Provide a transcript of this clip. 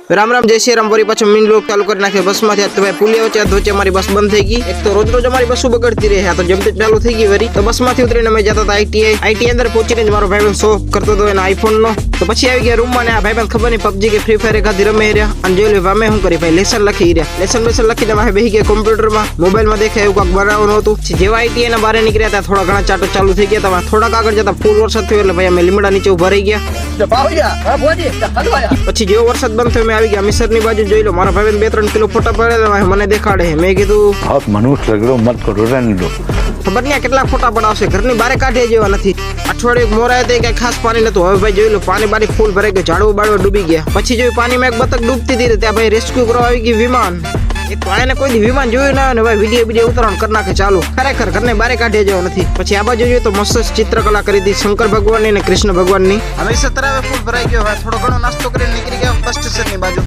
राम राम जय श्री राम। वरी पाछो मीन लोग चालू कर नाखे बस में तो भाई पुलिया वच्चे हमारी बस बंद थी गई। एक तो रोज रोज हमारी बसों बगड़ती रही है, तो जमते चालू थी गई वरी। तो बस में उतरीने मैं जाता था आईटीआई अंदर पहुंची मारो भाई शो करतो तो आईफोन नो। तो पछी आई गया रूम में आ भाई खबर नहीं पबजी के फ्री फायर खाती रमे रहा अन जो वामे हूँ करी भाई लेसन लखी रहा। लेसन बेसन लखी भाई बेही गया कम्प्यूटर में मोबाइल में देखे એવું બનાવવાનું હતું। જેવા આઈટીઆઈ ના બહાર નીકળ્યા હતા થોડા ઘણા ચાટો ચાલુ થઈ ગયા હતા। થોડાક આગળ જતા ફૂલ વરસાદ થયો એટલે ભાઈ અમે લીમડા નીચે ઉભા રહી ગયા। પછી જેવો વરસાદ બંધ થયો મેં આવી ગયા મિસરની બાજુ જોઈ લો। મારા ભાઈ 2-3 કિલો ફોટા પડેલા મને દેખાડે। મેં કીધું आप मनुष्य लगो मत करो रहने दो। ખબર નહીં કેટલા ફોટા પડાવશે, ઘરની બારે કાઢે જેવા નથી। અઠવાડિયું મોરાય તે કઈ ખાસ પાણી નતું। હવે ભાઈ જોઈ લો પાણી બારી ફૂલ ભરાઈ ગયું, ઝાડવું બાળવા ડૂબી ગયા। પછી જોયું પાણીમાં એક બતક ડૂબતી હતી, ત્યાં ભાઈ રેસ્ક્યુ કરવા આવી ગઈ વિમાન। એક તો આને કોઈ વિમાન જોયું ના ને ભાઈ વિડીયો ઉતારણ કરી નાખે ચાલુ। ખરેખર ઘરને બારે કાઢે જેવો નથી। પછી આ બાજુ જોઈએ તો મસ્ત ચિત્રકલા કરી હતી શંકર ભગવાનની ને કૃષ્ણ ભગવાનની। હવે સતરાવે ફૂલ ભરાઈ ગયો। હવે થોડો ઘણો નાસ્તો કરીને નીકળી ગયા બસ સ્ટેશનની બાજુ।